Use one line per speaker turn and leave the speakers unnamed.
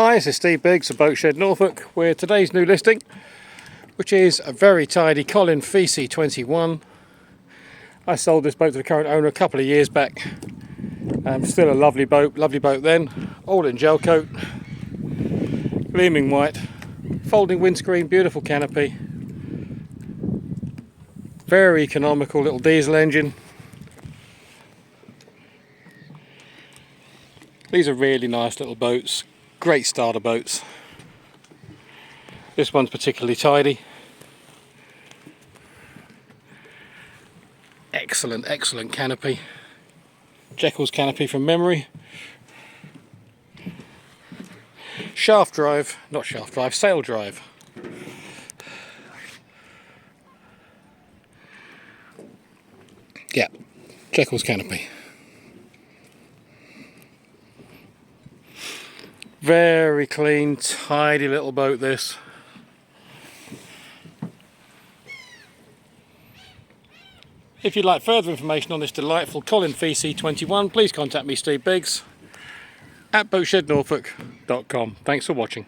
Hi, this is Steve Biggs of Boatshed Norfolk with today's new listing, which is a very tidy Colin Facey 21. I sold this boat to the current owner a couple of years back. Still a lovely boat then, all in gel coat, gleaming white, folding windscreen, beautiful canopy, very economical little diesel engine. These are really nice little boats. Great starter boats. This one's particularly tidy. Excellent canopy. Jekyll's canopy from memory. Sail drive. Yeah, Jekyll's canopy. Very clean, tidy little boat this. If you'd like further information on this delightful Colin Facey 21, please contact me, Steve Biggs, at boatshednorfolk.com. Thanks for watching.